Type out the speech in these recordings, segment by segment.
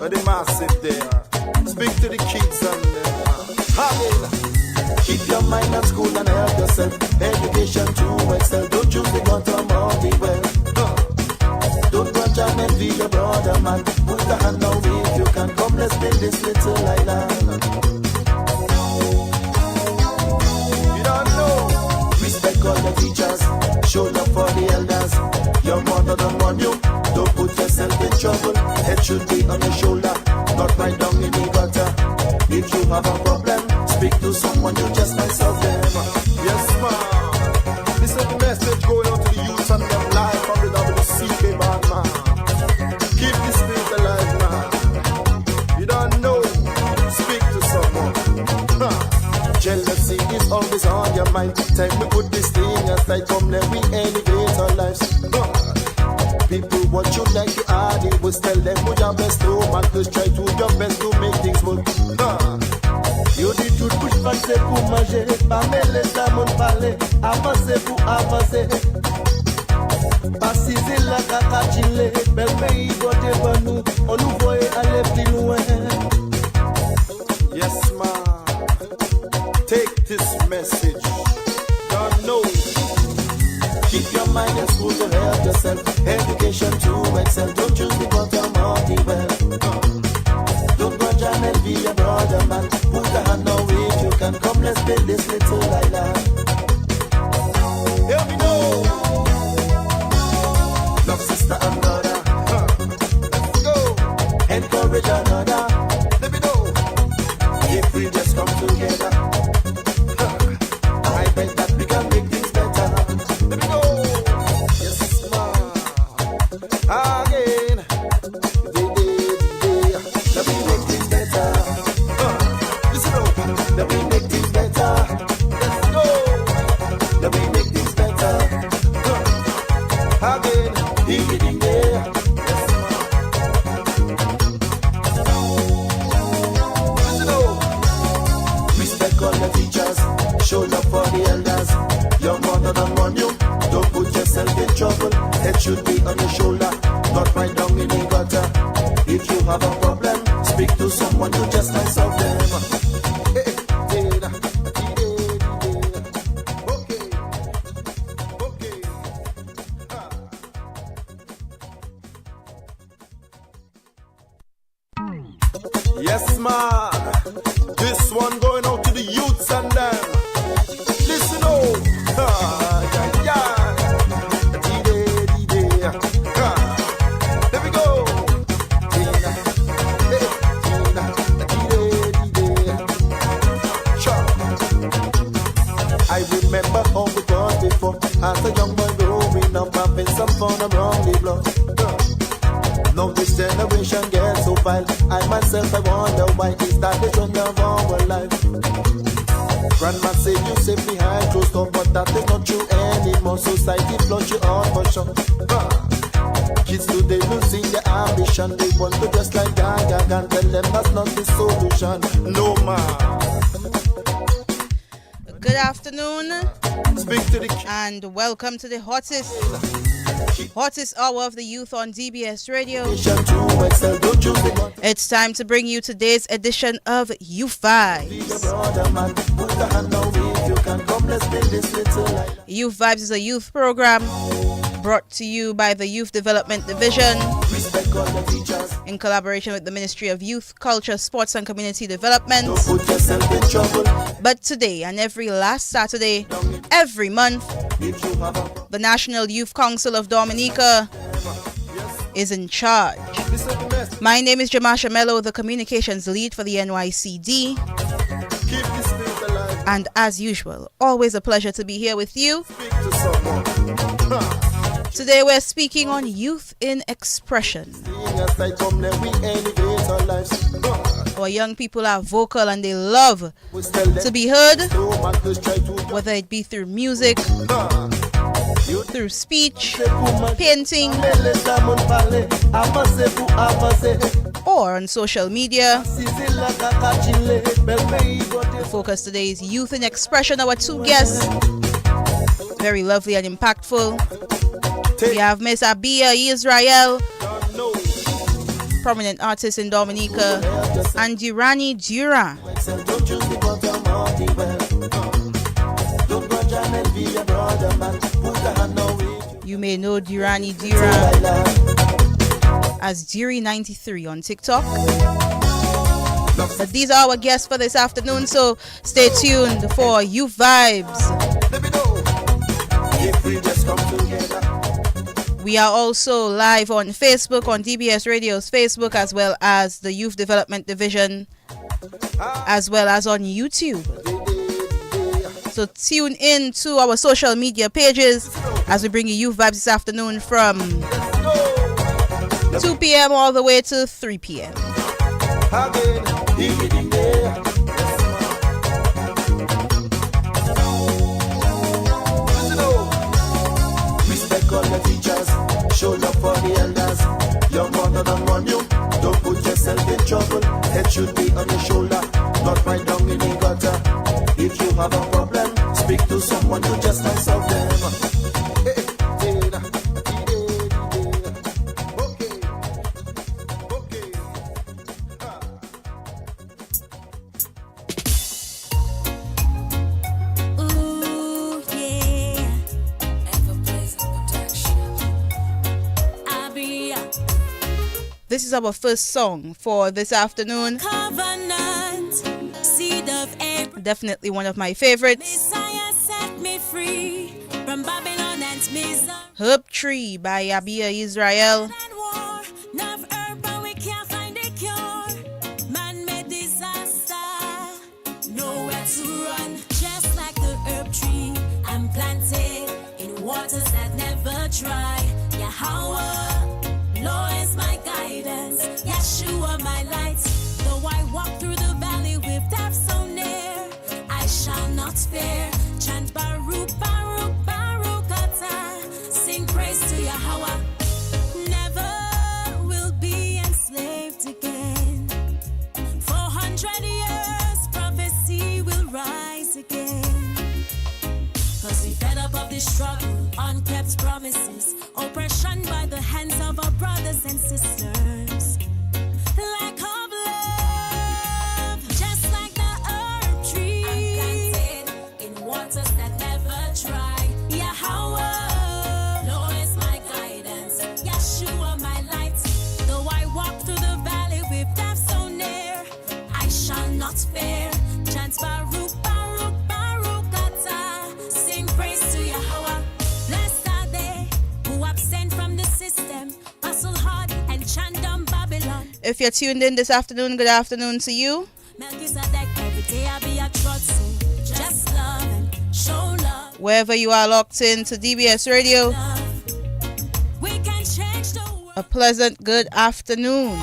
the massive there. Speak to the kids and keep your mind at school and help yourself. Education to excel. Don't use the gun to money well. Don't grudge and envy your brother, man. Put a hand now if you can. Come, let's build this little island. You don't know. Respect all the teachers. Show love for the elders. Your mother don't want you. Don't put yourself in trouble. Head should be on your shoulder, not right down in the gutter. If you have a problem, speak to someone, you just might solve them. Yes, ma'am. This is the message going out to the youth and them live from the WCK band, man. Keep this spirit alive, man. You don't know, speak to someone. Jealousy is always on your mind. Time we put this thing aside, come let we elevate our lives. People watch you like you are, they will tell them who your best to man. Just try to your best to make things work. You dis tout pour passer pour manger, pas me laisser mon parler, avancer pour avancer. Passer la caca chile, bel pays voté pour nous, on nous voit aller plus loin. Yes, ma'am. Take this message. Don't know. Keep your mind in school to help yourself. Education to excel. Don't use the bottom of the well. Don't grudge and envy your brother, man. Put a hand now if you can. Come, let's build this little island. Here we go. Love sister and brother. Let's go. Encourage another. Let me know. If we just come together, I bet that we can make things better. Let me go. Yes, ma'am. Again. Let me make things better. Listen up. Let me make things better. Let's go. Let me make things better. Again. Ding there. Yes, ma'am. Listen up. Respect all the teachers. Show love for the elders. Your mother don't want you. Don't put yourself in trouble. Head should be on your shoulder, not right down in the gutter. If you have a problem, speak to someone, you just might solve them. Okay. Yes, man. This one going out to the youths and them. Listen up. There we go. I remember how we was before. As a young boy growing up, having some fun around the block. Now this generation gets so vile. I myself, I wonder why is that the trend of our life. Grandma say you safe behind closed door, but that is not true anymore. Society flush you out for sure. Kids today losing their ambition. They want to dress like gang and tell them that's not the solution. No man. Good afternoon. Speak to the and welcome to the hottest hour of the youth on DBS Radio. It's time to bring you today's edition of Youth Vibes. Youth Vibes is a youth program brought to you by the Youth Development Division in collaboration with the Ministry of Youth, Culture, Sports and Community Development. But today and every last Saturday, every month, the National Youth Council of Dominica is in charge. My name is Jamasha Mello, the communications lead for the NYCD. And as usual, always a pleasure to be here with you. Today we're speaking on youth in expression. Our young people are vocal and they love to be heard, whether it be through music, through speech, painting, or on social media. The focus today is youth in expression. Our two guests, very lovely and impactful. We have Miss Abia Israel prominent artist in Dominica, and Durani Dura. You may know Durani Dura as Diri93 on TikTok. But these are our guests for this afternoon, so stay tuned for Youth Vibes. We are also live on Facebook, on DBS Radio's Facebook, as well as the Youth Development Division, as well as on YouTube. So tune in to our social media pages as we bring you Youth Vibes this afternoon from 2 p.m. all the way to 3 p.m. Respect all the teachers, show love for the elders. Your mother don't want you, don't put yourself in trouble. Head should be on your shoulder, not right down in the gutter. If you have a problem, speak to someone who just might solve them. This is our first song for this afternoon. Covenant, seed of Abraham. Definitely one of my favorites. Messiah set me free from Babylon and misery. Herb Tree by Abia Israel. And war, enough herb, but we can't find a cure. Man-made disaster, nowhere to run. Just like the herb tree, I'm planted in waters that never dry. Yahweh, Lord is my guidance, Yeshua my light. Though I walk through the valley with death so near, I shall not fear. Chant Baruch, Baruch, Baruch Atah. Sing praise to Yahweh. Never will be enslaved again. 400 years, prophecy will rise again. Cause we fed up of this struggle, unkept promises, oppression by the hands of our brothers and sisters. Lack of love, just like the herb tree. I'm planted in waters that never dry. Yahweh, Lord is my guidance, Yeshua my light. Though I walk through the valley with death so near, I shall not fear. Chant Baruch, Baruch, Baruch Atah. Sing praise to Yahweh. Blessed are they who abstain from the system, hustle hard and chant down Babylon. If you're tuned in this afternoon, good afternoon to you. Melchizedek, every day I be a trust. Just love and show love. Wherever you are locked in to DBS Radio, Love. We can change the world. a pleasant good afternoon.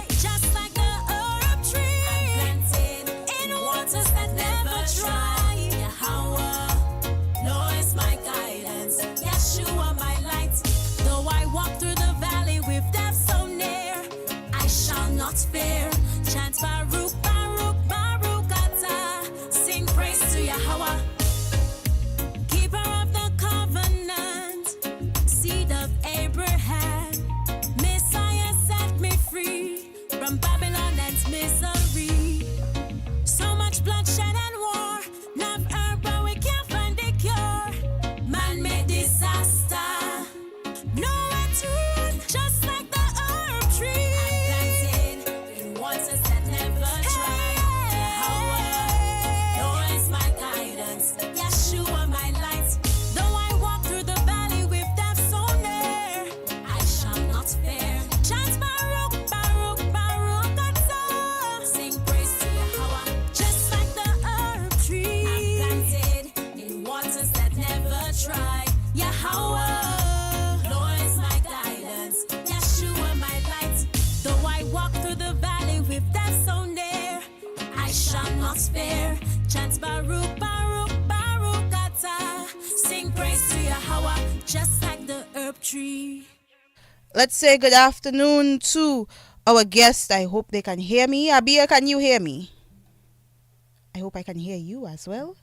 Just like the herb tree, I'm planted in waters that never dry. Yahweh, Lord is my guidance, Yeshua my light. Though I walk through the valley with death so near, I shall not fear. Chant Baruch, Baruch, Baruch Atah. Sing praise to Yahweh. Keeper of the covenant, seed of Abraham. Messiah set me free from Babylon and misery. So much bloodshed and war, enough herb, but we can't find a cure. Man-made disaster, nowhere to run, just like the herb tree. I'm planted in waters that never dry. Yahweh, Lord is my guidance, Yeshua my light. Though I walk through the valley with death so near, I shall not fear. Chant Baruch, Baruch, Baruch Atah. Sing praise to Yahweh. Just like the herb tree, I'm planted in waters that never dry. Yahweh, Lord is my guidance, Yeshua my light. Though I walk through the valley with death so near, I shall not fear. Chant Baruch, Baruch, Baruch Atah. Sing praise to Yahweh, just like the herb tree. Let's say good afternoon to our guest. I hope they can hear me. Abia, can you hear me? I hope I can hear you as well.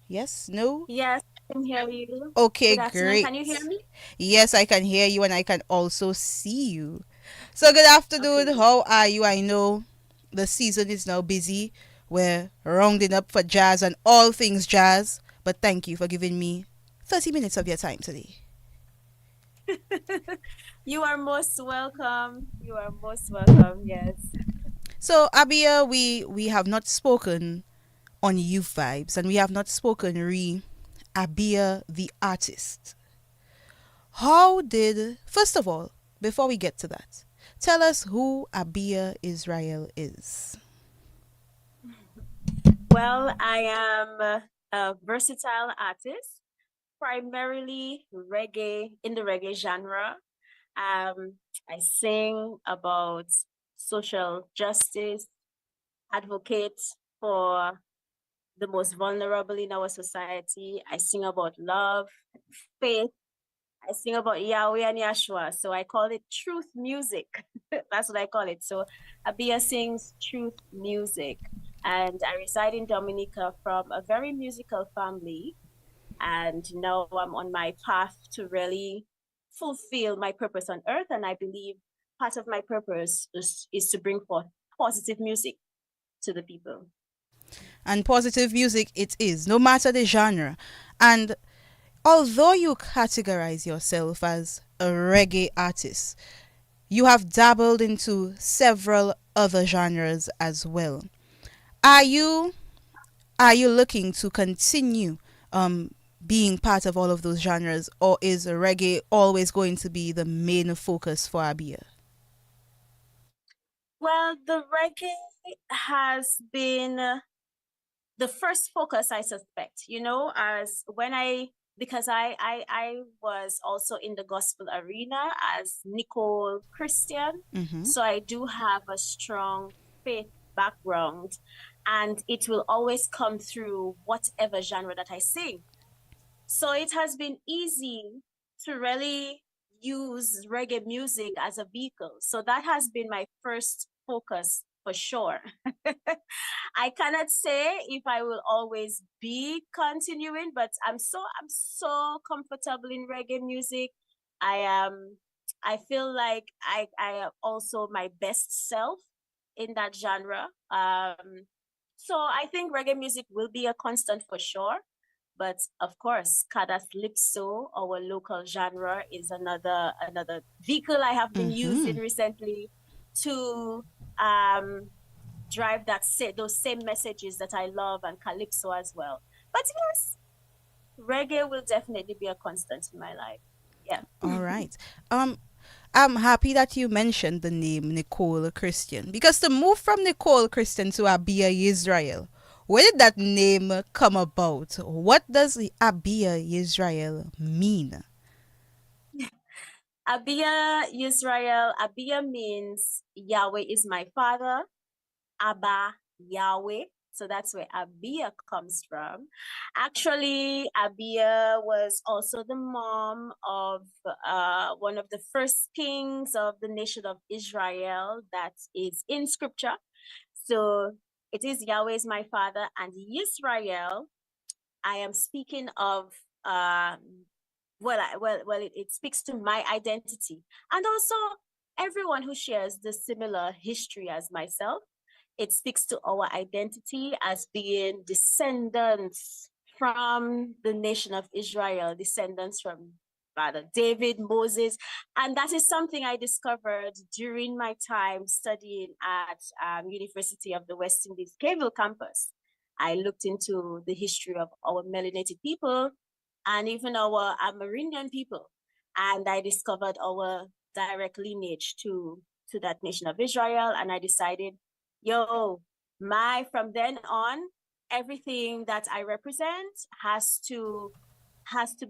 Yes? No? Yes, can hear you. Okay, Good afternoon. great. Can you hear me? Yes, I can hear you and I can also see you. So, good afternoon. Okay. How are you? I know the season is now busy. We're rounding up for jazz and all things jazz. But thank you for giving me 30 minutes of your time today. You are most welcome. You are most welcome. Yes. So, Abia, we have not spoken on Youth Vibes and we have not spoken Abia the artist. How did, first of all, before we get to that, tell us who Abia Israel is. Well, I am a versatile artist, primarily reggae in the reggae genre. I sing about social justice, advocate for the most vulnerable in our society. I sing about love, faith. I sing about Yahweh and Yahshua. So I call it truth music. That's what I call it. So Abia sings truth music. And I reside in Dominica from a very musical family. And now I'm on my path to really fulfill my purpose on earth. And I believe part of my purpose is to bring forth positive music to the people. And positive music it is, no matter the genre. And although you categorize yourself as a reggae artist, you have dabbled into several other genres as well. Are you looking to continue being part of all of those genres, or is reggae always going to be the main focus for Abia? Well, the reggae has been the first focus, I suspect, as when because I was also in the gospel arena as Nicole Christian. Mm-hmm. So I do have a strong faith background, and it will always come through whatever genre that I sing. So it has been easy to really use reggae music as a vehicle. So that has been my first focus for sure. I cannot say if I will always be continuing, but I'm so comfortable in reggae music. I feel like I am also my best self in that genre. So I think reggae music will be a constant for sure. But of course, Calypso, our local genre, is another vehicle I have been using recently to drive those same messages that I love, and Calypso as well. But yes, reggae will definitely be a constant in my life. Yeah. All right. I'm happy that you mentioned the name Nicole Christian, because to move from Nicole Christian to Abia Israel, where did that name come about? What does Abia Israel mean? Abia Yisrael. Abia means Yahweh is my father. Abba, Yahweh. So that's where Abia comes from. Actually, Abia was also the mom of one of the first kings of the nation of Israel that is in scripture. So it is Yahweh is my father, and Yisrael, I am speaking of it speaks to my identity, and also everyone who shares the similar history as myself. It speaks to our identity as being descendants from the nation of Israel, descendants from Father David, Moses. And that is something I discovered during my time studying at University of the West Indies, Cable campus. I looked into the history of our melanated people and even our Amerindian people. And I discovered our direct lineage to that nation of Israel. And I decided, from then on, everything that I represent has to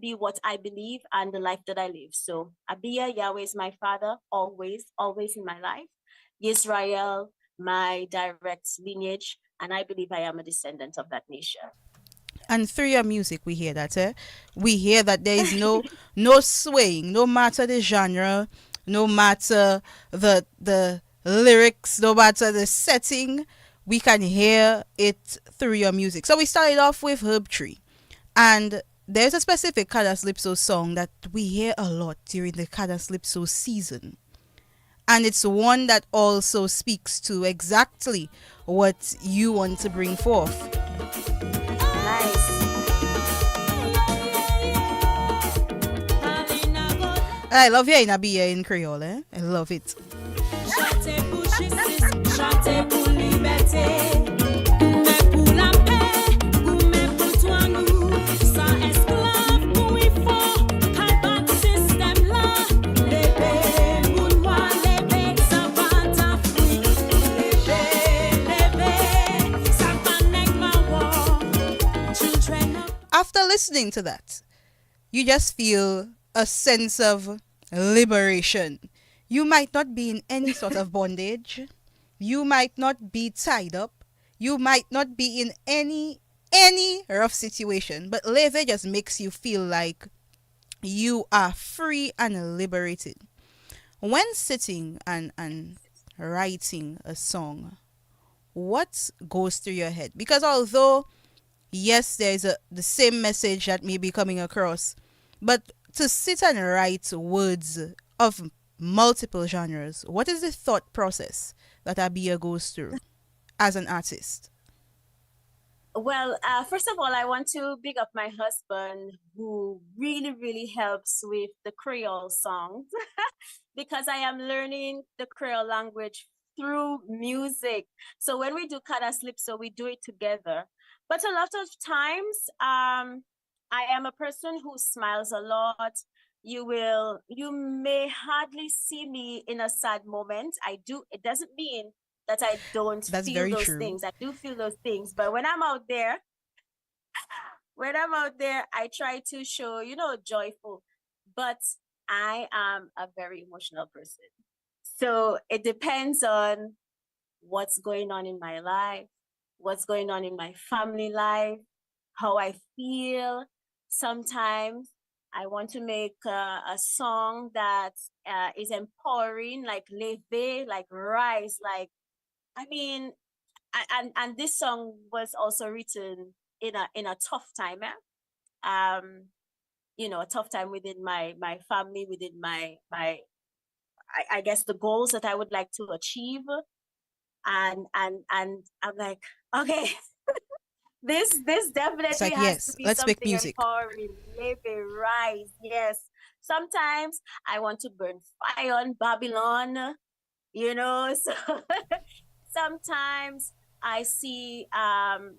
be what I believe and the life that I live. So Abia, Yahweh is my father, always in my life. Israel, my direct lineage, and I believe I am a descendant of that nation. And through your music, we hear that, we hear that there is no swaying, no matter the genre, no matter the lyrics, no matter the setting, we can hear it through your music. So we started off with Herb Tree, and there's a specific Calypso song that we hear a lot during the Calypso season. And it's one that also speaks to exactly what you want to bring forth. Nice. I love hearing Abia in Creole. I love it. After listening to that, you just feel a sense of liberation. You might not be in any sort of bondage. You might not be tied up. You might not be in any rough situation. But Leve just makes you feel like you are free and liberated. When sitting and writing a song, what goes through your head? Because although yes, there's the same message that may be coming across, but to sit and write words of multiple genres, what is the thought process that Abia goes through as an artist? Well, first of all, I want to big up my husband who really, really helps with the Creole songs because I am learning the Creole language through music. So when we do Calypso, we do it together. But a lot of times, I am a person who smiles a lot. You may hardly see me in a sad moment. I do. It doesn't mean that I don't That's feel very those true. things. I do feel those things. But when I'm out there, I try to show, joyful. But I am a very emotional person. So it depends on what's going on in my life, what's going on in my family life, how I feel. Sometimes I want to make a song that is empowering, like leve, like rise, like I mean, and this song was also written in a tough time, a tough time within my family, within my I guess the goals that I would like to achieve, and I'm like, okay, this It's definitely like, has to yes, be let's make something music. empowering, living, rise. Yes. Sometimes I want to burn fire on Babylon, so sometimes I see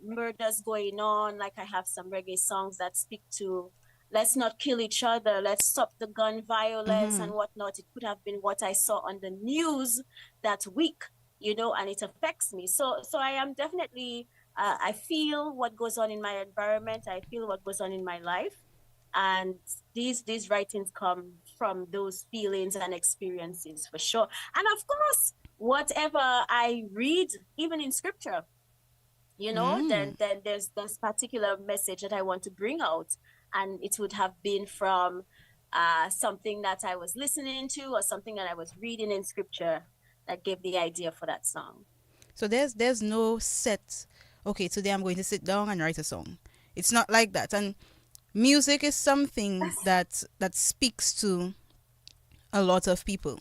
murders going on. Like I have some reggae songs that speak to let's not kill each other, let's stop the gun violence and whatnot. It could have been what I saw on the news that week, and it affects me. So I am definitely I feel what goes on in my environment. I feel what goes on in my life, and these writings come from those feelings and experiences for sure. And of course, whatever I read, even in scripture, then there's this particular message that I want to bring out, and it would have been from something that I was listening to or something that I was reading in scripture that gave the idea for that song. So there's no set, okay, today I'm going to sit down and write a song. It's not like that. And music is something that speaks to a lot of people.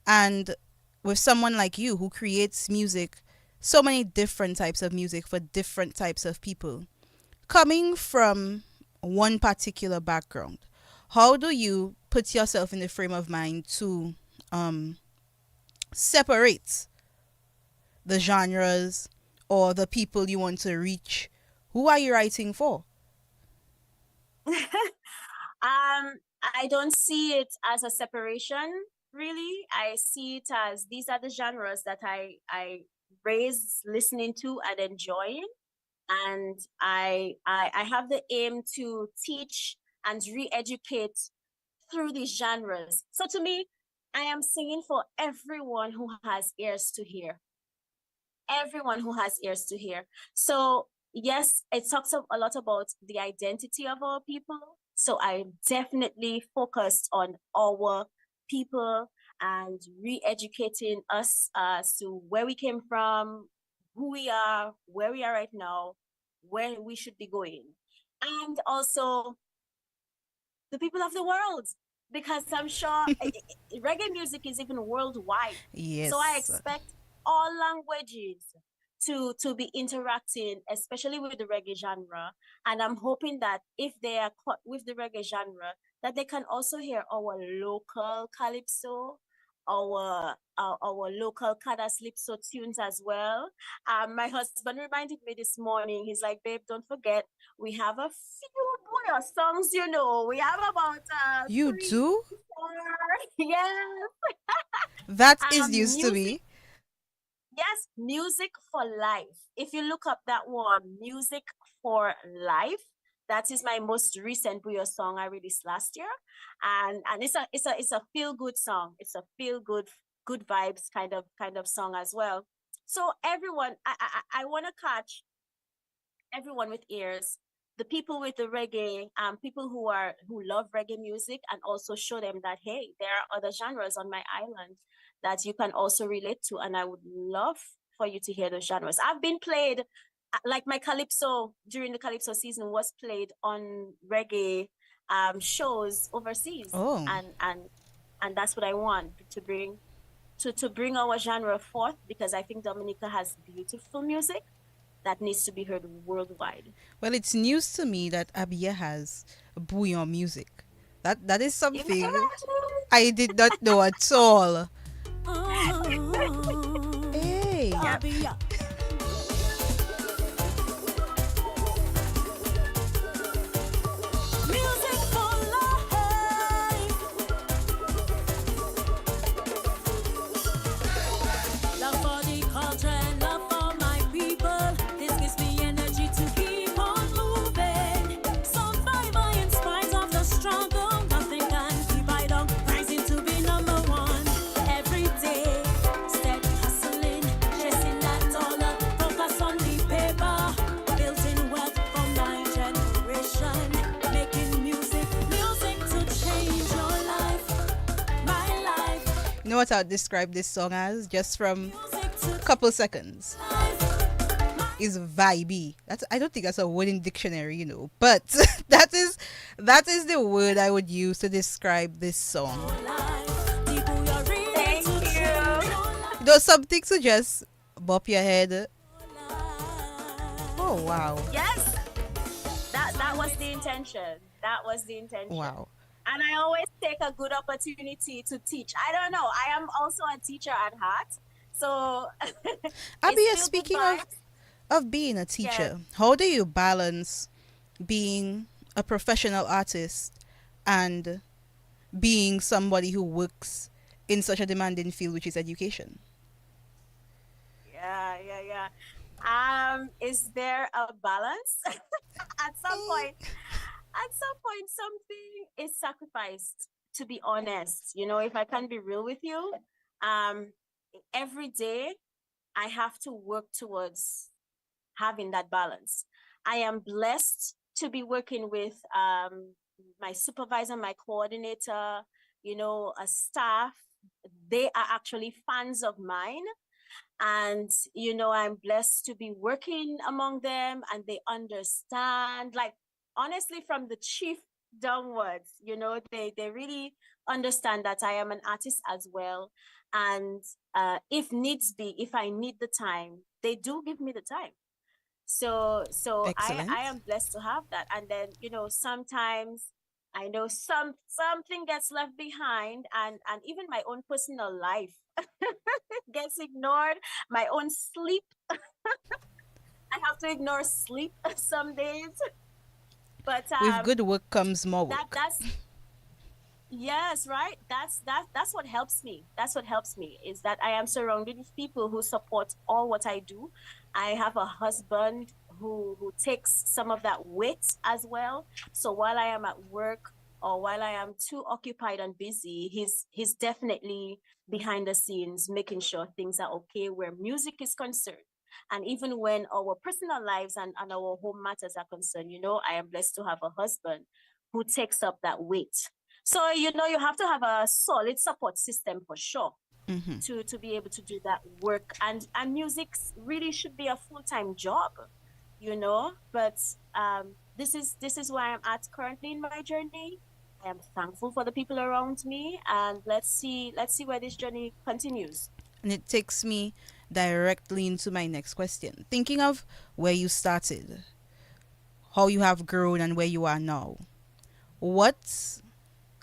And with someone like you who creates music, so many different types of music for different types of people, coming from one particular background, how do you put yourself in the frame of mind to separate the genres or the people you want to reach? Who are you writing for? I don't see it as a separation, really. I see it as these are the genres that I raised listening to and enjoying. And I have the aim to teach and re-educate through these genres. So to me, I am singing for everyone who has ears to hear. Everyone who has ears to hear. So yes, it talks a lot about the identity of our people. So I'm definitely focused on our people and re-educating us as to where we came from, who we are, where we are right now, where we should be going. and also the people of the world, because I'm sure reggae music is even worldwide. So I Yes. expect all languages to be interacting, especially with the reggae genre. And I'm hoping that if they are caught with the reggae genre, that they can also hear our local calypso, our local calypso tunes as well. My husband reminded me this morning. He's like, "Babe, don't forget we have a few more songs. We have about You three, do? four, yes, That is news to music." me. Yes, Music for Life. If you look up that one, Music for Life, that is my most recent Buyo song I released last year, and it's a feel good song. It's a feel good vibes kind of song as well. So everyone, I want to catch everyone with ears, the people with the reggae, people who love reggae music, and also show them that hey, there are other genres on my island that you can also relate to, and I would love for you to hear those genres. I've been played, like my calypso during the calypso season was played on reggae shows overseas, Oh. and that's what I want to bring to bring our genre forth, because I think Dominica has beautiful music that needs to be heard worldwide. Well, it's news to me that Abia has bouillon music. That is something Imagine. I did not know at all. Oh, Hey. Yeah. Abia. Music for life. Love for the culture and love for my people. This gives me energy to keep on moving. Survivor in spite of the struggle. Nothing can keep I down. Rising to be number one. Every day, steady hustling, chasing that dollar. Focus on the paper, building wealth for my generation. Making music to change your life, my life. You know what I'd describe this song as? Just from Music to a couple seconds. life. Is vibey. I don't think that's a word in dictionary. But that is the word I would use to describe this song. Thank you. Some things to just bop your head. Oh wow. Yes, that was the intention. That was the intention. Wow. And I always take a good opportunity to teach. I don't know. I am also a teacher at heart. So Abia, it's still speaking good of being a teacher, how do you balance being a professional artist and being somebody who works in such a demanding field, which is education? Yeah. Is there a balance? At some point, something is sacrificed, to be honest. If I can be real with you, um, every day I have to work towards having that balance. I am blessed to be working with my supervisor, my coordinator, a staff. They are actually fans of mine. And, I'm blessed to be working among them, and they understand, like, honestly, from the chief downwards, they really understand that I am an artist as well. And if needs be, if I need the time, they do give me the time. So Excellent. I am blessed to have that. And then, sometimes I know something gets left behind, and even my own personal life gets ignored. My own sleep, I have to ignore sleep some days. But With good work comes more that work. that's yes, right. That's what helps me. That's what helps me, is that I am surrounded with people who support all what I do. I have a husband who takes some of that weight as well. So while I am at work, or while I am too occupied and busy, he's definitely behind the scenes making sure things are okay where music is concerned. And even when our personal lives and our home matters are concerned, I am blessed to have a husband who takes up that weight. So, you have to have a solid support system for sure to be able to do that work. And music really should be a full-time job, but this is where I'm at currently in my journey. I am thankful for the people around me, and let's see where this journey continues. And it takes me directly into my next question. Thinking of where you started, how you have grown, and where you are now, what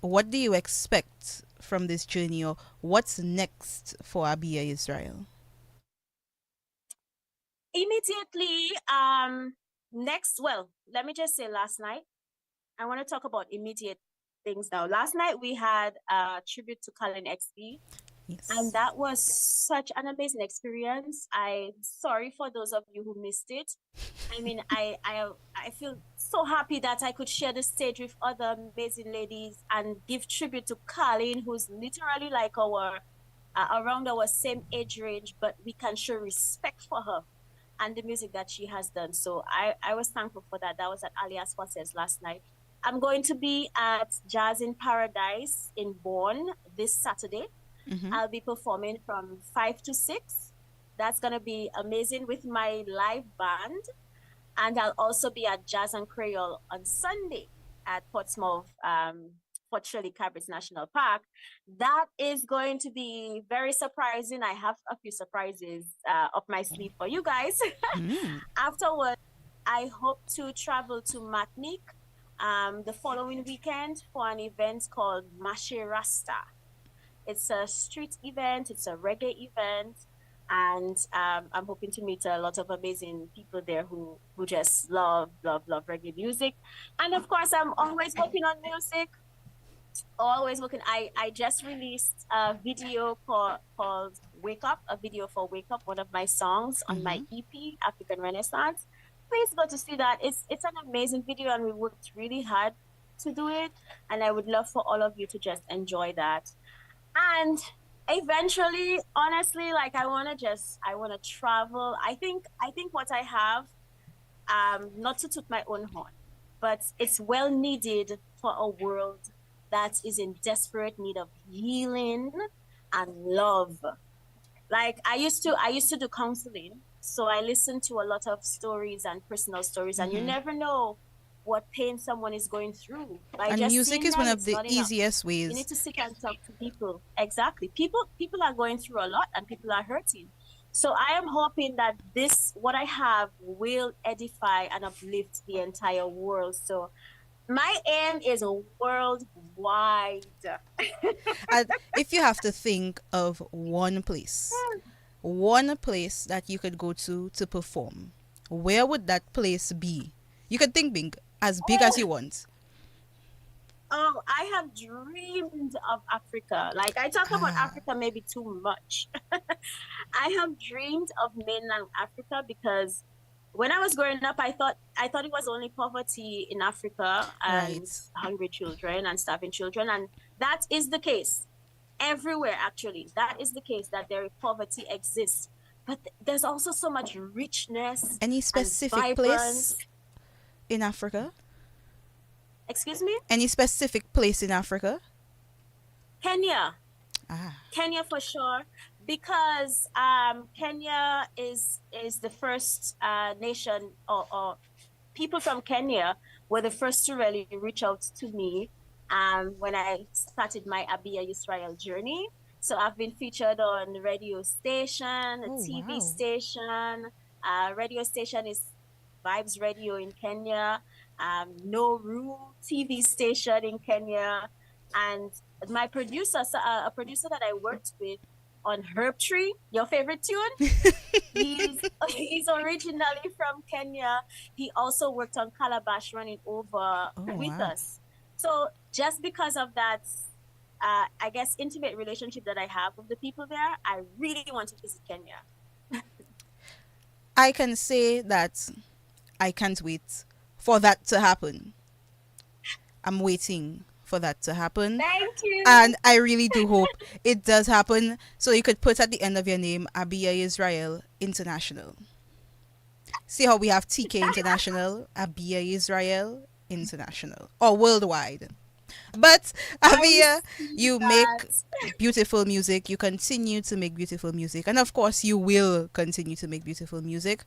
what do you expect from this journey, or what's next for Abia Israel? Immediately, next, well, let me just say last night, I want to talk about immediate things now. Last night we had a tribute to Colin XB, and Yes. that was such an amazing experience. I'm sorry for those of you who missed it. I mean, I feel so happy that I could share the stage with other amazing ladies and give tribute to Colin, who's literally like our around our same age range, but we can show respect for her and the music that she has done. So I was thankful for that. That was at Alias Forces last night. I'm going to be at Jazz in Paradise in Bourne this Saturday. Mm-hmm. I'll be performing from 5 to 6. That's going to be amazing with my live band. And I'll also be at Jazz and Creole on Sunday at Portsmouth, Port Shirley Cabrits National Park. That is going to be very surprising. I have a few surprises up my sleeve for you guys. Mm. Afterwards, I hope to travel to Matnik the following weekend for an event called Mashi Rasta. It's a street event, it's a reggae event, and I'm hoping to meet a lot of amazing people there who just love reggae music. And of course, I'm always working on music. Always working. I just released a video called Wake Up, a video for Wake Up, one of my songs on my EP, African Renaissance. Please go to see that. It's an amazing video, and we worked really hard to do it. And I would love for all of you to just enjoy that. And eventually, honestly, like I want to travel. I think what I have, not to toot my own horn, but it's well needed for a world that is in desperate need of healing and love. Like I used to do counseling, so I listened to a lot of stories and personal stories, and you never know what pain someone is going through. Like And just music seeing is one them of is the not enough. easiest You ways. need to sit and talk to people. Exactly. People are going through a lot, and people are hurting. So I am hoping that this what I have will edify and uplift the entire world. So my aim is worldwide. And if you have to think of one place that you could go to perform, where would that place be? You could think big, as big as Oh, you want. oh, I have dreamed of Africa. Like I talk about Ah, Africa maybe too much. I have dreamed of mainland Africa because when I was growing up, I thought it was only poverty in Africa and right. hungry children and starving children, and that is the case everywhere. Actually, that is the case that there poverty exists, but there's also so much richness Any and specific place vibrance. in Africa? Excuse me, Any specific place in Africa? Kenya. Ah, Kenya for sure, because Kenya is the first nation, or people from Kenya were the first to really reach out to me when I started my Abia Israel journey. So I've been featured on the radio station, a oh TV wow. station. Radio station is Vibes Radio in Kenya, No Rule TV station in Kenya, and my producer, a producer that I worked with on Herb Tree, your favorite tune. He's he's originally from Kenya. He also worked on Calabash Running Over Oh with wow. us. So just because of that, I guess intimate relationship that I have with the people there, I really want to visit Kenya. I can say that I can't wait for that to happen. I'm waiting for that to happen. Thank you. And I really do hope it does happen. So you could put at the end of your name Abia Israel International. See how we have TK International, Abia Israel International, or worldwide. But I Abia, see you make that. beautiful music. You continue to make beautiful music. And of course, you will continue to make beautiful music.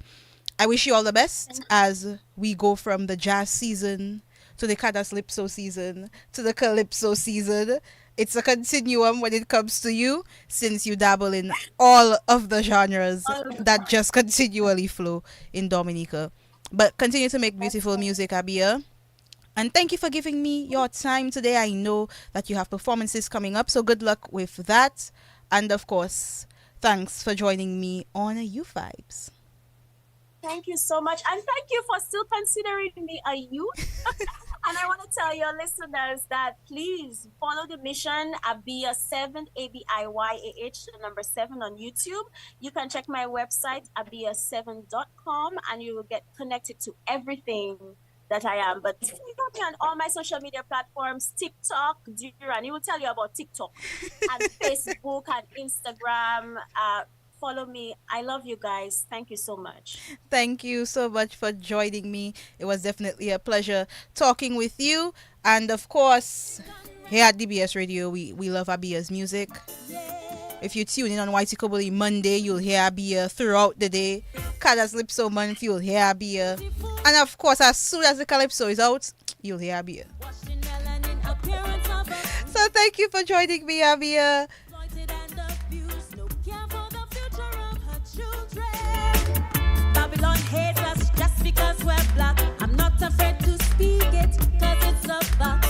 I wish you all the best as we go from the jazz season to the Calypso season to the Calypso season. It's a continuum when it comes to you, since you dabble in all of the genres that just continually flow in Dominica. But continue to make beautiful music, Abia. And thank you for giving me your time today. I know that you have performances coming up, so good luck with that. And of course, thanks for joining me on Youth Vibes. Thank you so much. And thank you for still considering me a youth. And I want to tell your listeners that please follow the mission Abia7, ABIYAH, the number 7 on YouTube. You can check my website, abia7.com, and you will get connected to everything that I am. But you got me on all my social media platforms, TikTok, Duran, he will tell you about TikTok, and Facebook and Instagram. Follow me. I love you guys. Thank you so much. Thank you so much for joining me. It was definitely a pleasure talking with you. And of course, here at DBS Radio, we love Abia's music. If you tune in on Whitey Koboli Monday, you'll hear Abia throughout the day. Calypso month, you'll hear Abia. And of course, as soon as the Calypso is out, you'll hear Abia. So thank you for joining me, Abia. Babylon hates us just because we're black. I'm not afraid to speak it, cause it's a fact.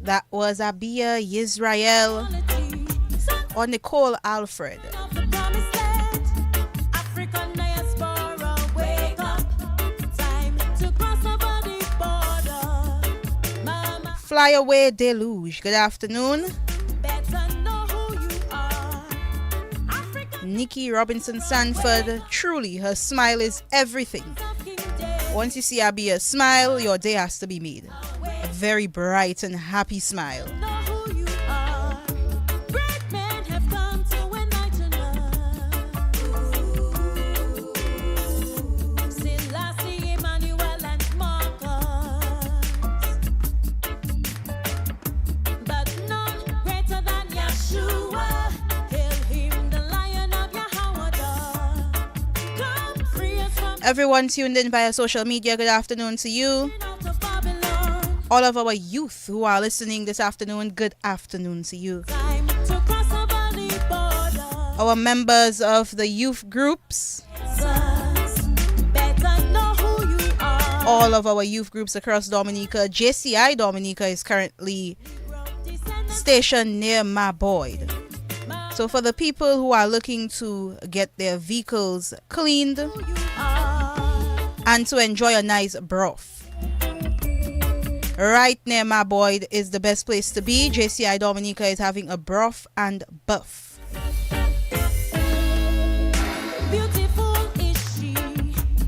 That was Abia Yisrael or Nicole Alfred. Fly Away Deluge. Good afternoon. Nikki Robinson Sanford. Truly, her smile is everything. Once you see Abia smile, your day has to be made. A very bright and happy smile. Everyone tuned in via social media, good afternoon to you. All of our youth who are listening this afternoon, good afternoon to you. Our members of the youth groups, all of our youth groups across Dominica. JCI Dominica is currently stationed near Maboyd. So for the people who are looking to get their vehicles cleaned and to enjoy a nice broth, right near Maboyd is the best place to be. JCI Dominica is having a broth and buff. Beautiful is she,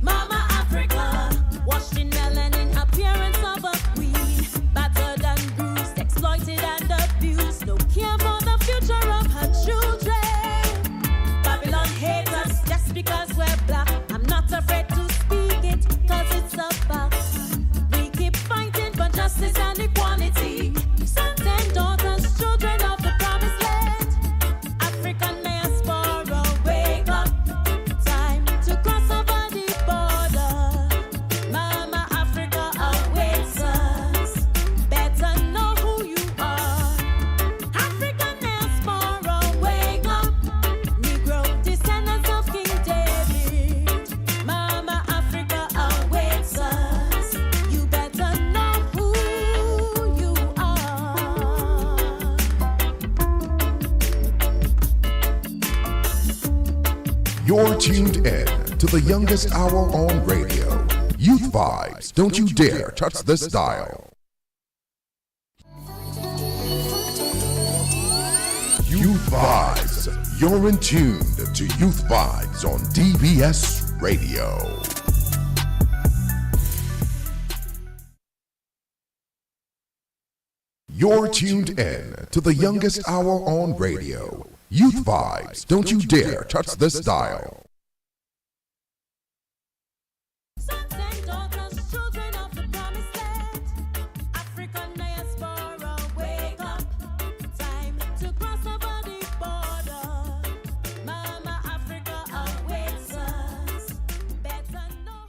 Mama Africa, washed in melanin, appearance of a queen, battered and bruised, exploited and abused, no care for the future of her children. Babylon hates us just because we're black. I'm not afraid to speak it, cause it's a fact. We keep fighting for justice and equality. Sons and daughters, children of the promised land. African diaspora, wake up. Time to cross over the border. Mama Africa awaits us. Better know who you are. African diaspora, wake up. Negro descendants of King David. Mama Africa awaits us. You better know who you are. You're tuned in to the youngest hour on radio. Youth Vibes. Don't you dare touch this dial. Youth Vibes. You're in tune to Youth Vibes on DBS Radio. You're tuned in to the youngest hour on radio. Youth Vibes. Don't you dare touch this dial. Sons and daughters, children of the promised land. African diaspora, wake up. Time to cross over the border. Mama Africa awaits us. Better know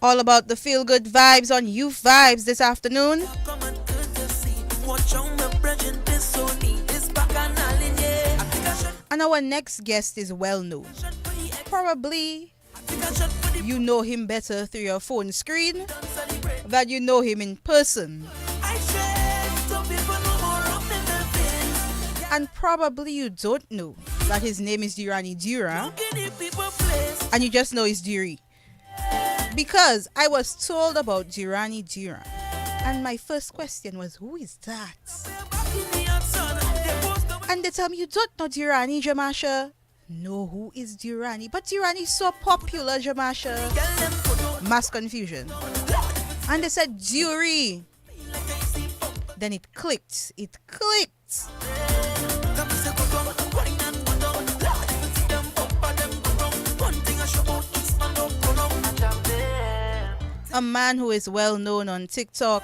All about the feel good vibes on Youth Vibes this afternoon. And our next guest is well known. Probably you know him better through your phone screen than you know him in person. And probably you don't know that his name is Durani Dura, and you just know he's Duri. Because I was told about Durani Dura, and my first question was, who is that? And they tell me, you don't know Durani, Jamasha? No, who is Durani? But Durani is so popular, Jamasha. Mass confusion. And they said, Duri. Then it clicked. It clicked. A man who is well known on TikTok,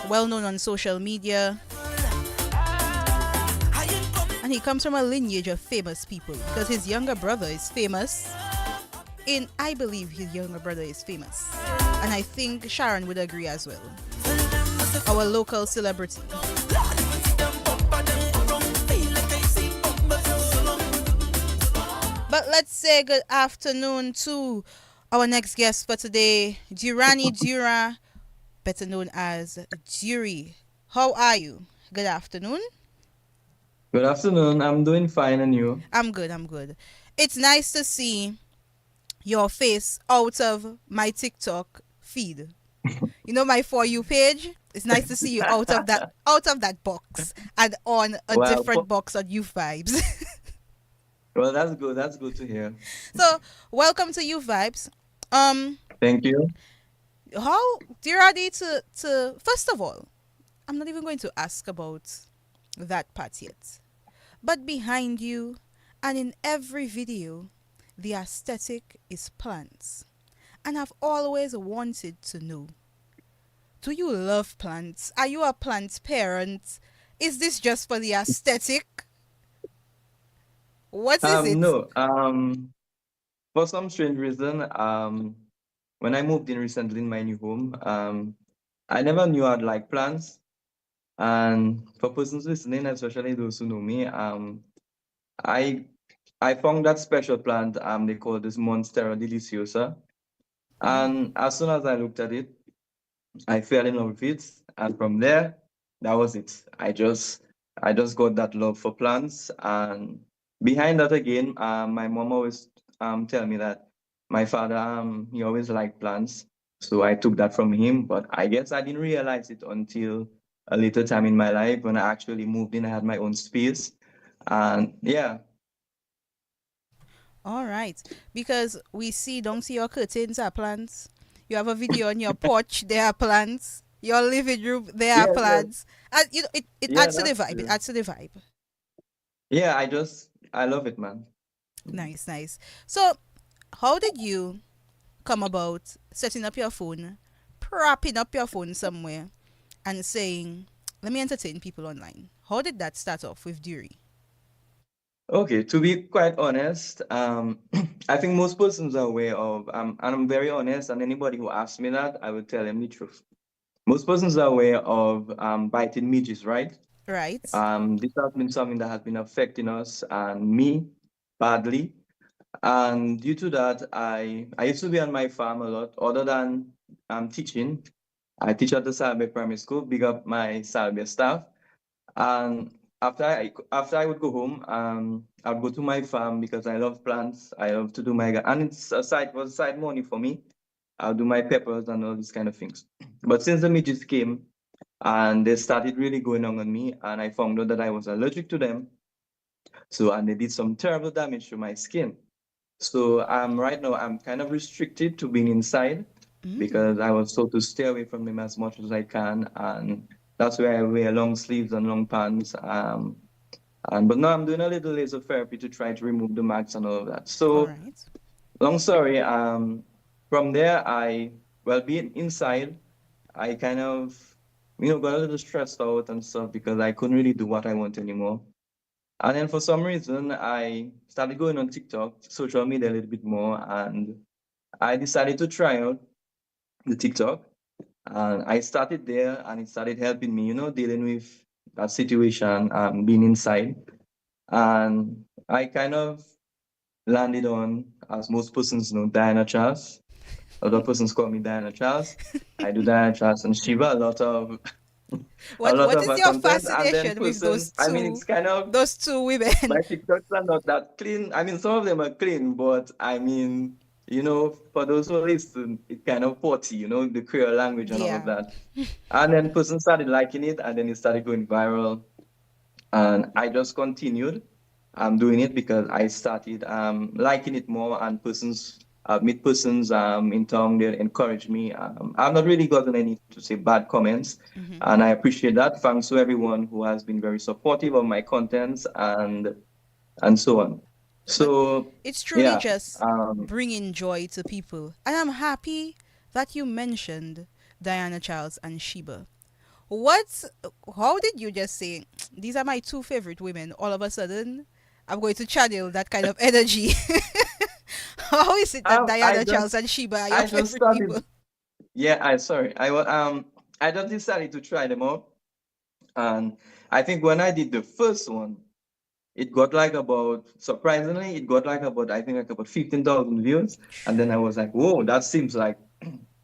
well known on social media, and he comes from a lineage of famous people because his younger brother is famous. I believe his younger brother is famous, and I think Sharon would agree as well. Our local celebrity. But let's say good afternoon to our next guest for today, Durani Dura, better known as Duri. How are you? Good afternoon. Good afternoon. I'm doing fine, and you? I'm good. It's nice to see your face out of my TikTok feed. You know my For You page? It's nice to see you out of that box and on a different box on Youth Vibes. Well, that's good. That's good to hear. So, welcome to Youth Vibes. Thank you. How do you ready to first of all, I'm not even going to ask about that part yet. But behind you and in every video, the aesthetic is plants. And I've always wanted to know, do you love plants? Are you a plant parent? Is this just for the aesthetic? What is it? No. For some strange reason, when I moved in recently in my new home, I never knew I'd like plants. And for persons listening, especially those who know me, I found that special plant they call this Monstera deliciosa. And as soon as I looked at it, I fell in love with it. And from there, that was it. I just got that love for plants. And behind that again, my mom always tell me that my father he always liked plants. So I took that from him, but I guess I didn't realize it until a later time in my life when I actually moved in. I had my own space. And yeah. All right. Because don't see your curtains are plants. You have a video on your porch, there are plants. Your living room, there are plants. And you know, it adds to the vibe. True. It adds to the vibe. Yeah, I love it, man. Nice. So, how did you come about setting up your phone, propping up your phone somewhere, and saying, let me entertain people online? How did that start off with Duri? Okay, to be quite honest, I think most persons are aware of, and I'm very honest, and anybody who asks me that, I will tell them the truth. Most persons are aware of biting midges, right? Right. This has been something that has been affecting us and me badly. And due to that, I used to be on my farm a lot. Other than teaching, I teach at the Salbe Primary School, big up my Salbe staff. And after I would go home, I would go to my farm because I love plants. I love to do and it's was a side money for me. I'll do my peppers and all these kind of things. But since the midges came and they started really going on me, and I found out that I was allergic to them. And they did some terrible damage to my skin. So right now I'm kind of restricted to being inside because I was told to stay away from them as much as I can, and that's why I wear long sleeves and long pants. But now I'm doing a little laser therapy to try to remove the marks and all of that. So, long story. From there, being inside, I kind of, got a little stressed out and stuff because I couldn't really do what I want anymore. And then for some reason, I started going on TikTok, social media a little bit more, and I decided to try out the TikTok. And I started there, and it started helping me, dealing with that situation, being inside. And I kind of landed on, as most persons know, Diana Charles. Other persons call me Diana Charles. I do Diana Charles and Shiva, a lot of What is her your content. And then fascination with those persons, I mean, it's kind of, two women? my TikToks are not that clean. I mean, some of them are clean, but I mean, for those who listen, it's kind of potty, the Creole language and all of Yeah. that. And then person started liking it, and then it started going viral. And I just continued doing it because I started liking it more, and persons meet persons in town, they encourage me. I've not really gotten any, to say, bad comments, and I appreciate that. Thanks to everyone who has been very supportive of my contents and so on. So It's truly yeah, just bringing joy to people. And I'm happy that you mentioned Diana Charles and Sheba. How did you just say, these are my two favorite women? All of a sudden, I'm going to channel that kind of energy. How is it that Diana Charles and Sheba are your I just favorite started. people? Yeah, I just decided to try them out, and I think when I did the first one, it got surprisingly, it got like about 15,000 views, and then I was like, whoa, that seems like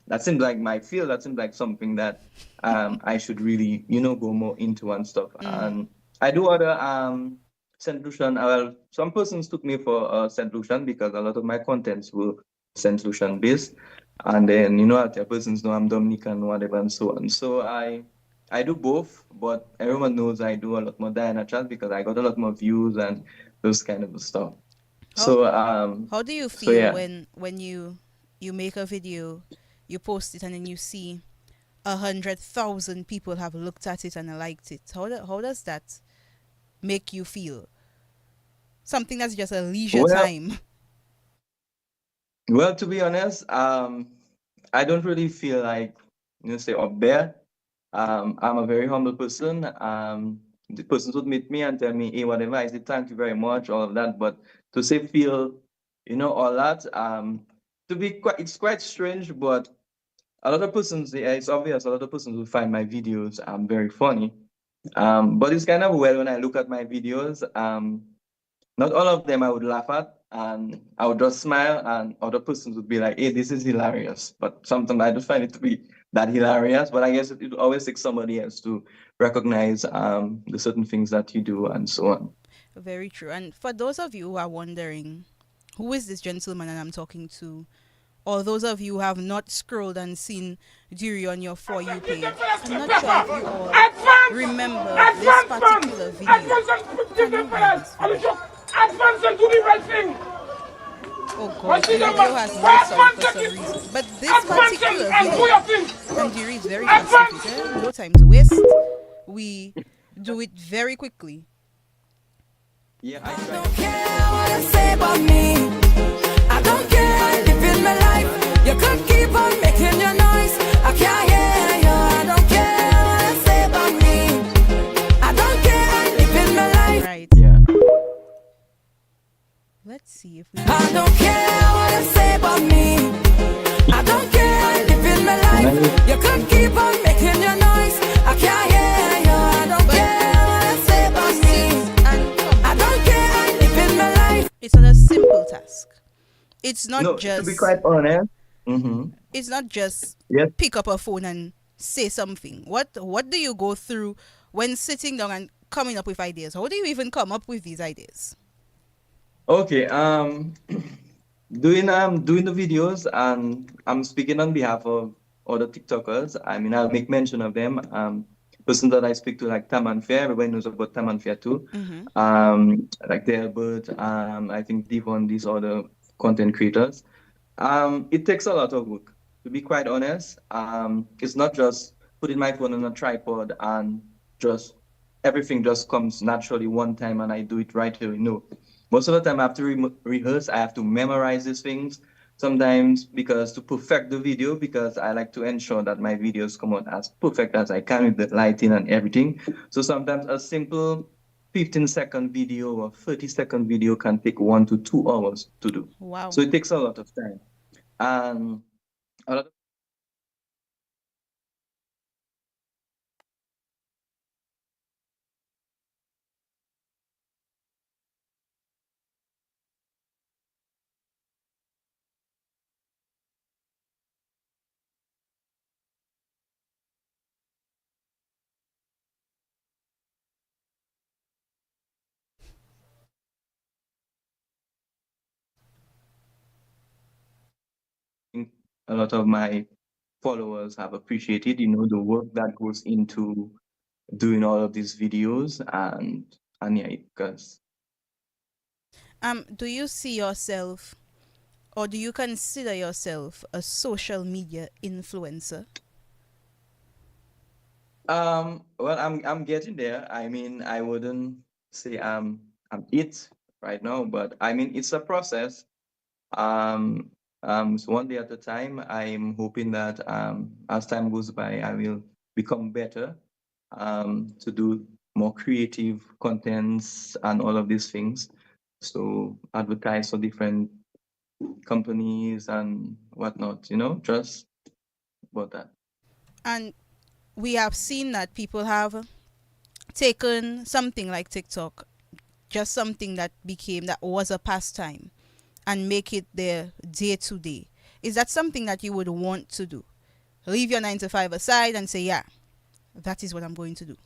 my field. That seems like something that I should really go more into and stuff. And I do other St. Lucian. Well, some persons took me for St. Lucian because a lot of my contents were St. Lucian based. And then, other persons know I'm Dominican, whatever, and so on. So I do both, but everyone knows I do a lot more Diana Chat because I got a lot more views and those kind of stuff. So How do you so feel yeah. when you make a video, you post it, and then you see 100,000 people have looked at it and liked it? How does that make you feel? Something that's just a leisure Well, time. well, to be honest, I don't really feel like say up there. I'm a very humble person. The persons would meet me and tell me, hey, whatever. I say thank you very much, all of that. But to say feel, all that, it's quite strange. But a lot of persons, it's obvious, a lot of persons will find my videos very funny. But it's kind of weird when I look at my videos. Not all of them I would laugh at, and I would just smile, and other persons would be like, hey, this is hilarious. But sometimes I don't find it to be that hilarious, but I guess it always takes somebody else to recognize the certain things that you do and so on. Very true. And for those of you who are wondering, who is this gentleman that I'm talking to? Or those of you who have not scrolled and seen Diri on your For You page, I'm not sure if you all remember this particular video. Can you hear this video? Oh God, the video has no sound for some reason. But this particular video, and Diri is very fascinated, no time to waste. We do it very quickly. Yeah, I I try. don't care what you say about me. I don't care, living my life. You could keep on making your noise. I can't hear you. I don't care what you say about me. I don't care, living my life. Right. Yeah. Let's see if we I don't care what you say about me. I don't care, living my life. You could keep on making your noise. I can't hear you. I don't care what you say about me. I don't care, living my life. it's not a simple task. It's not No, just to be quite honest. it's not just Yes. pick up a phone and say something. What do you go through when sitting down and coming up with ideas? How do you even come up with these ideas? Okay. Doing the videos, and I'm speaking on behalf of other TikTokers. I mean, I'll make mention of them. Person that I speak to, like Tam and Fair, everybody knows about Tam and Fair too. Like Delbert, I think Devon, these other content creators. It takes a lot of work, to be quite honest. It's not just putting my phone on a tripod and just everything just comes naturally one time and I do it right away. No, most of the time I have to rehearse. I have to memorize these things. Sometimes because to perfect the video, because I like to ensure that my videos come out as perfect as I can with the lighting and everything. So sometimes a simple 15-second video or 30-second video can take 1 to 2 hours to do. Wow. So it takes a lot of time. And a lot of a lot of my followers have appreciated, the work that goes into doing all of these videos and yeah, because Do you see yourself, or do you consider yourself a social media influencer? well, I'm getting there. I mean, I wouldn't say I'm it right now, but I mean it's a process. Um, so one day at a time, I'm hoping that as time goes by, I will become better to do more creative contents and all of these things. So advertise for different companies and whatnot, just about that. And we have seen that people have taken something like TikTok, just something that was a pastime, and make it their day to day. Is that something that you would want to do? Leave your 9 to 5 aside and say, yeah, that is what I'm going to do.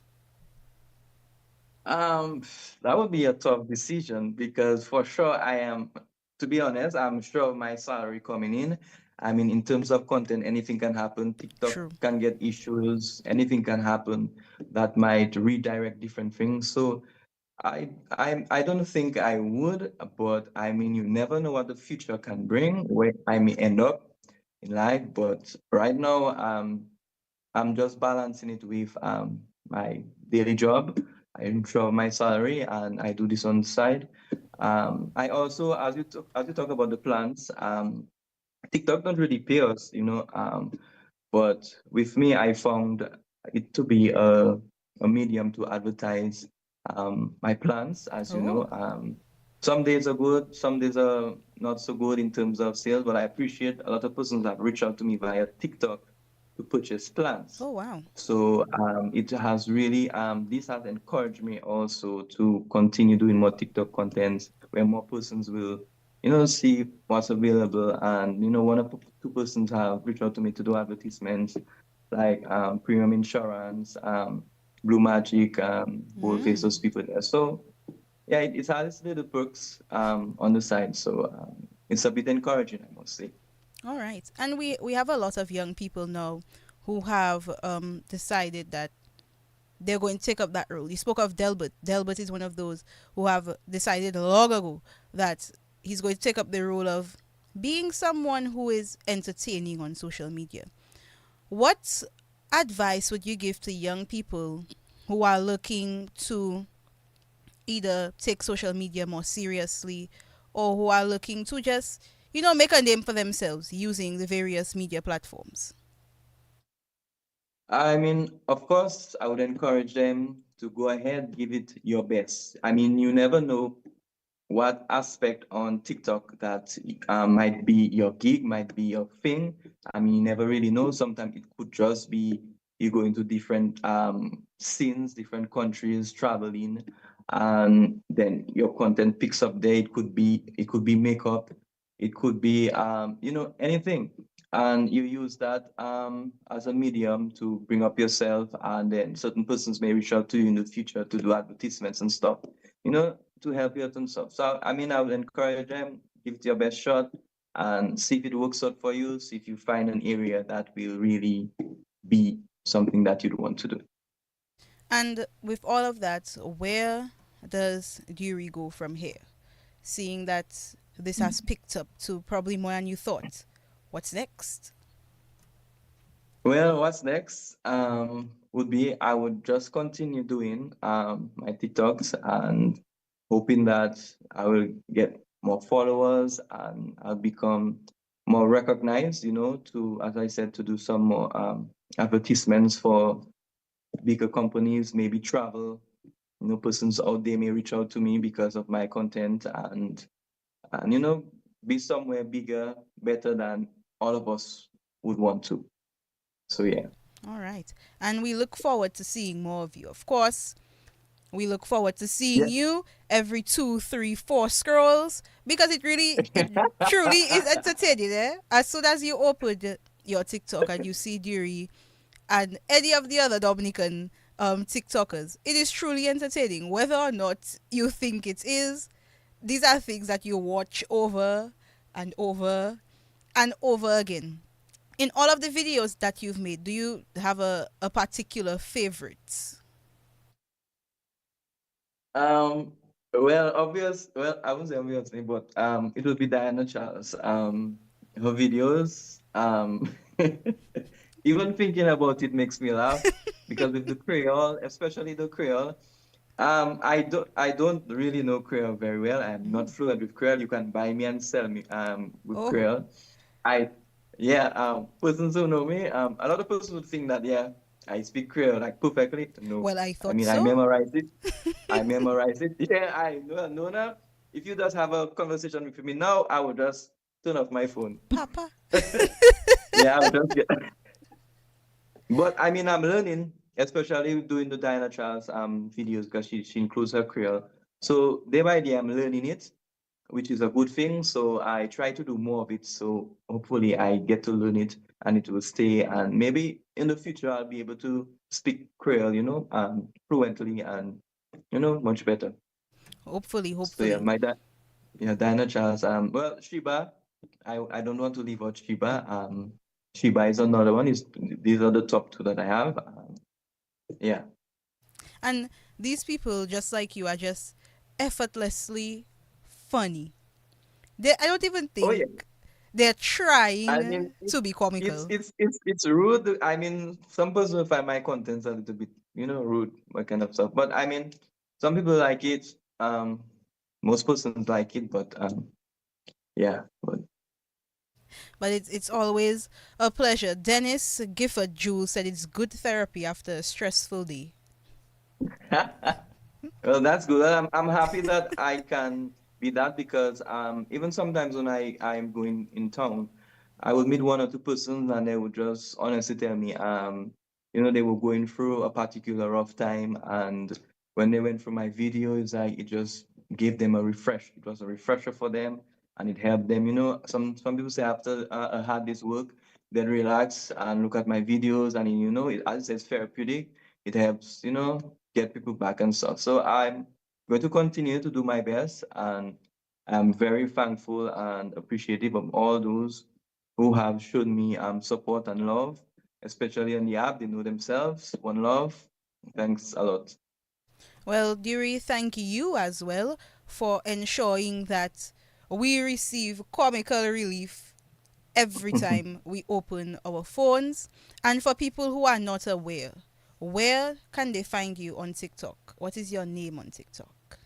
Um, that would be a tough decision because for sure to be honest, I'm sure of my salary coming in. I mean, in terms of content, anything can happen. TikTok True. can get issues. Anything can happen that might redirect different things. So I don't think I would, but I mean, you never know what the future can bring, where I may end up in life. But right now, I'm just balancing it with my daily job. I'm sure of my salary, and I do this on the side. I also, as you talk about the plans, TikTok don't really pay us, but with me, I found it to be a medium to advertise my plans, as you know. Some days are good, some days are not so good in terms of sales, but I appreciate a lot of persons that reach out to me via TikTok to purchase plans. Oh, wow. So it has really, this has encouraged me also to continue doing more TikTok contents where more persons will, see what's available. And, one or two persons have reached out to me to do advertisements like premium insurance, Blue Magic, Gold Face, those people there. So yeah, it has little perks on the side. So it's a bit encouraging, I must say. All right. And we have a lot of young people now who have decided that they're going to take up that role. You spoke of Delbert. Delbert is one of those who have decided long ago that he's going to take up the role of being someone who is entertaining on social media. What advice would you give to young people who are looking to either take social media more seriously or who are looking to just, make a name for themselves using the various media platforms? I mean, of course, I would encourage them to go ahead, give it your best. I mean, you never know what aspect on TikTok that might be your gig, might be your thing. I mean, you never really know. Sometimes it could just be you go into different scenes, different countries, traveling, and then your content picks up there. It could be makeup, it could be anything, and you use that as a medium to bring up yourself, and then certain persons may reach out to you in the future to do advertisements and stuff, to help you out and stuff. So I mean, I would encourage them, give it your best shot and see if it works out for you, see if you find an area that will really be something that you'd want to do. And with all of that, where does Dury go from here? Seeing that this has picked up to probably more than you thought. What's next? Well, what's next would be I would just continue doing my TikToks and hoping that I will get more followers and I'll become more recognized, to, as I said, to do some more advertisements for bigger companies, maybe travel, persons out there may reach out to me because of my content, and be somewhere bigger, better than all of us would want to. So yeah. All right. And we look forward to seeing more of you. Of course, we look forward to seeing Yeah. you every 2, 3, 4 scrolls, because it truly is entertaining. As soon as you open your TikTok and you see Duri and any of the other Dominican TikTokers, it is truly entertaining. Whether or not you think it is, these are things that you watch over and over and over again. In all of the videos that you've made, do you have a particular favorite? Well, I wouldn't say obviously, but it would be Diana Charles. Her videos, even thinking about it makes me laugh because with the Creole, especially the Creole, I don't really know Creole very well. I'm not fluent with Creole. You can buy me and sell me with Oh. Creole. I Yeah, persons who know me, a lot of persons would think that yeah, I speak Creole like perfectly. No, Well, I I thought mean I so. memorize it. I memorize it. Yeah, I know. No, now if you just have a conversation with me now, I would just turn off my phone. Papa. Yeah, I would just get. But I mean, I'm learning, especially doing the Diana Charles videos because she includes her Creole. So day by day, I'm learning it, which is a good thing. So I try to do more of it. So hopefully I get to learn it and it will stay. And maybe in the future I'll be able to speak Creole, fluently and much better. Hopefully, So yeah, hopefully. Diana Charles. Well, Sheba, I don't want to leave out Sheba. Sheba is another one. These are the top two that I have. Yeah. And these people, just like you, are just effortlessly funny. I don't even Oh yeah. think they're I mean, trying to be it's comical. it's it's it's rude. I mean, some people find my contents a little bit, rude, that kind of stuff. But I mean, some people like it. Most persons like it, but yeah. But But it's always a pleasure. Dennis Gifford Jules said it's good therapy after a stressful day. well, that's good. I'm happy that I can be that because even sometimes when I'm going in town, I will meet one or two persons and they would just honestly tell me they were going through a particular rough time, and when they went through my videos, it just gave them a refresh. It was a refresher for them, and it helped them. Some people say after a hard day's work, they relax and look at my videos, and as it's therapeutic. It helps, get people back and stuff. So I'm going to continue to do my best, and I'm very thankful and appreciative of all those who have shown me support and love, especially on the app. They know themselves. One love. Thanks a lot. Well, Duri, thank you as well for ensuring that we receive comical relief every time we open our phones. And for people who are not aware, where can they find you on TikTok? What is your name on TikTok?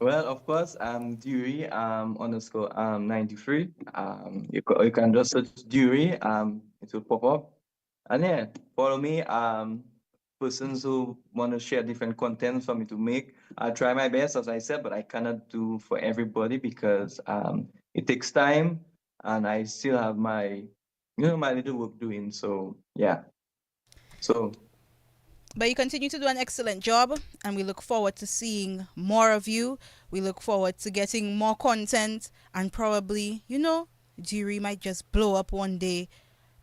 Well, of course, Dewey underscore 93. You can just search Dewey, it will pop up. And yeah, follow me. Persons who want to share different content for me to make. I'll try my best, as I said, but I cannot do for everybody because it takes time, and I still have my little work doing. So yeah. So But you continue to do an excellent job, and we look forward to seeing more of you. We look forward to getting more content, and probably, Duri might just blow up one day,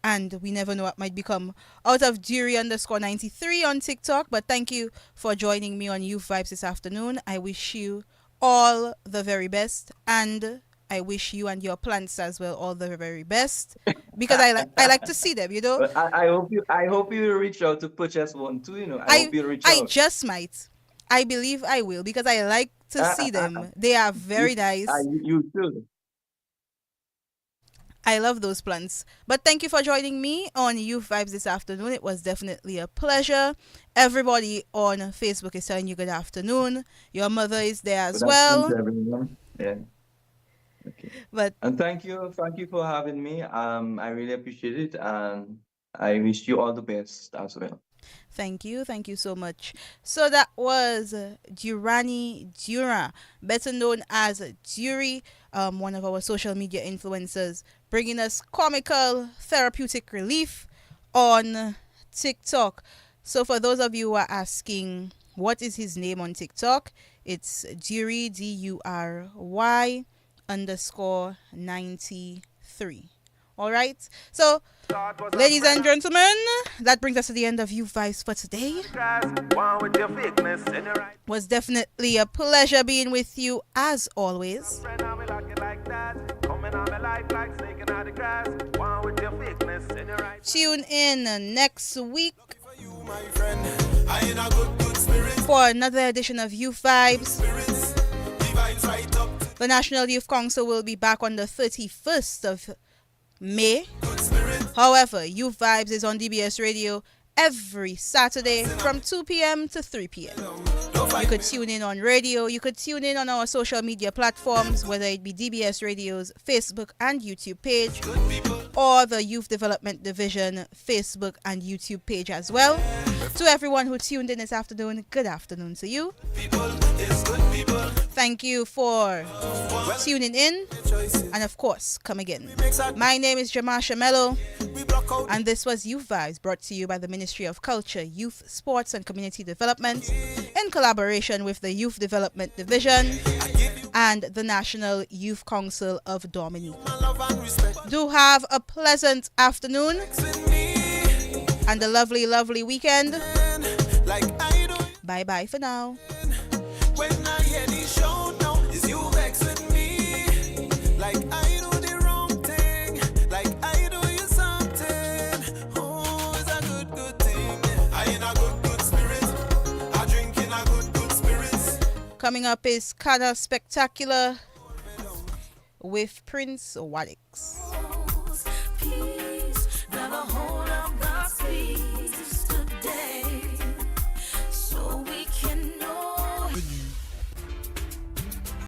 and we never know what might become out of Duri underscore 93 on TikTok. But thank you for joining me on Youth Vibes this afternoon. I wish you all the very best, and I wish you and your plants as well all the very best, because I like to see them. but I hope you reach out to purchase one too. I I hope you reach I out. just might. I believe I will, because I like to see Uh, them. They are very nice. you too. I love those plants. But thank you for joining me on Youth Vibes this afternoon. It was definitely a pleasure. Everybody on Facebook is telling you good afternoon. Your mother is there as Good afternoon well. to everyone. Yeah. Okay. But And thank you for having me. I really appreciate it, and I wish you all the best as well. Thank you so much. So that was Durani Dura, better known as Duri, one of our social media influencers, bringing us comical therapeutic relief on TikTok. So for those of you who are asking what is his name on TikTok, it's Dury, DURY _93. All right. So, ladies and gentlemen, that brings us to the end of Youth Vibes for today. Was definitely a pleasure being with you as always. Tune in next week for another edition of Youth Vibes. The National Youth Council will be back on the 31st of May. However, Youth Vibes is on DBS Radio every Saturday from 2 p.m. to 3 p.m. You could tune in on radio. You could tune in on our social media platforms, whether it be DBS Radio's Facebook and YouTube page, or the Youth Development Division Facebook and YouTube page as well. To everyone who tuned in this afternoon, good afternoon to you. Thank you for tuning in, and of course, come again. My name is Jamasha Mello, and this was Youth Vibes, brought to you by the Ministry of Culture, Youth, Sports and Community Development in collaboration with the Youth Development Division and the National Youth Council of Dominica. Do have a pleasant afternoon and a lovely, lovely weekend. Bye bye for now. When I hear the show now, is you vex with me? Like I do the wrong thing, like I do you something. Oh, it's a good thing. I in a good spirit. I drink in a good spirits. Coming up is Kada Spectacular with Prince Wadix.